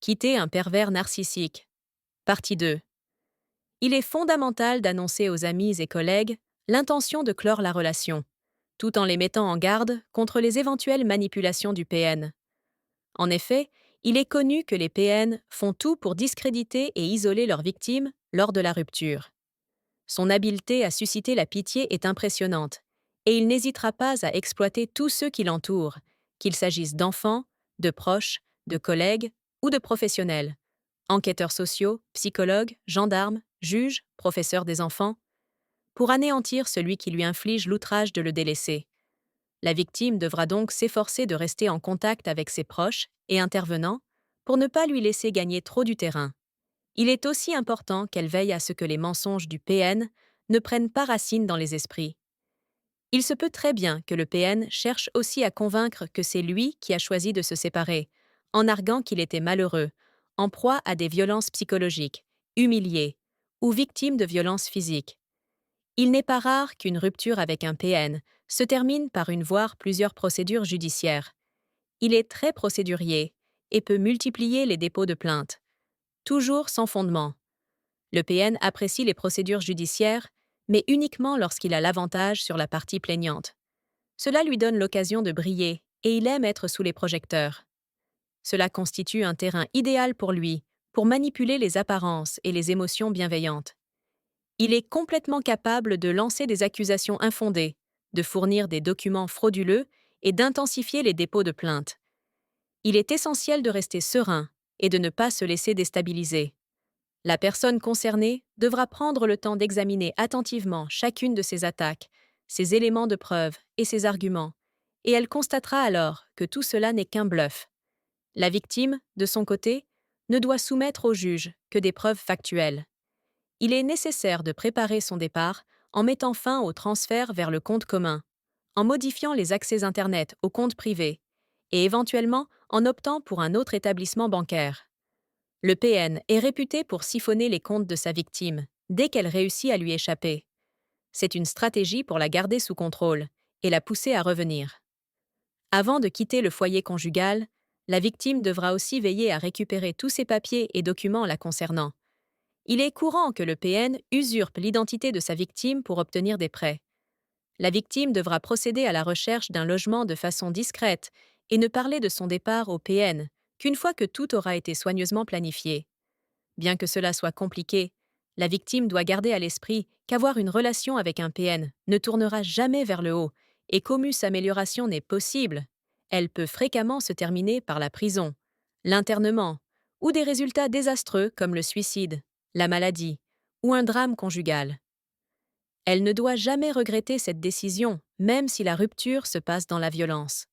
Quitter un pervers narcissique. Partie 2. Il est fondamental d'annoncer aux amis et collègues l'intention de clore la relation, tout en les mettant en garde contre les éventuelles manipulations du PN. En effet, il est connu que les PN font tout pour discréditer et isoler leurs victimes lors de la rupture. Son habileté à susciter la pitié est impressionnante, et il n'hésitera pas à exploiter tous ceux qui l'entourent, qu'il s'agisse d'enfants, de proches, de collègues ou de professionnels. Enquêteurs sociaux, psychologues, gendarmes, juges, professeurs des enfants, pour anéantir celui qui lui inflige l'outrage de le délaisser. La victime devra donc s'efforcer de rester en contact avec ses proches et intervenants pour ne pas lui laisser gagner trop du terrain. Il est aussi important qu'elle veille à ce que les mensonges du PN ne prennent pas racine dans les esprits. Il se peut très bien que le PN cherche aussi à convaincre que c'est lui qui a choisi de se séparer, en arguant qu'il était malheureux, en proie à des violences psychologiques, humilié ou victime de violences physiques. Il n'est pas rare qu'une rupture avec un PN se termine par une voire plusieurs procédures judiciaires. Il est très procédurier et peut multiplier les dépôts de plainte, toujours sans fondement. Le PN apprécie les procédures judiciaires, mais uniquement lorsqu'il a l'avantage sur la partie plaignante. Cela lui donne l'occasion de briller et il aime être sous les projecteurs. Cela constitue un terrain idéal pour lui, pour manipuler les apparences et les émotions bienveillantes. Il est complètement capable de lancer des accusations infondées, de fournir des documents frauduleux et d'intensifier les dépôts de plainte. Il est essentiel de rester serein et de ne pas se laisser déstabiliser. La personne concernée devra prendre le temps d'examiner attentivement chacune de ses attaques, ses éléments de preuve et ses arguments, et elle constatera alors que tout cela n'est qu'un bluff. La victime, de son côté, ne doit soumettre au juge que des preuves factuelles. Il est nécessaire de préparer son départ en mettant fin au transfert vers le compte commun, en modifiant les accès Internet au compte privé, et éventuellement en optant pour un autre établissement bancaire. Le PN est réputé pour siphonner les comptes de sa victime dès qu'elle réussit à lui échapper. C'est une stratégie pour la garder sous contrôle et la pousser à revenir. Avant de quitter le foyer conjugal, la victime devra aussi veiller à récupérer tous ses papiers et documents la concernant. Il est courant que le PN usurpe l'identité de sa victime pour obtenir des prêts. La victime devra procéder à la recherche d'un logement de façon discrète et ne parler de son départ au PN qu'une fois que tout aura été soigneusement planifié. Bien que cela soit compliqué, la victime doit garder à l'esprit qu'avoir une relation avec un PN ne tournera jamais vers le haut et qu'aucune amélioration n'est possible. Elle peut fréquemment se terminer par la prison, l'internement ou des résultats désastreux comme le suicide, la maladie ou un drame conjugal. Elle ne doit jamais regretter cette décision, même si la rupture se passe dans la violence.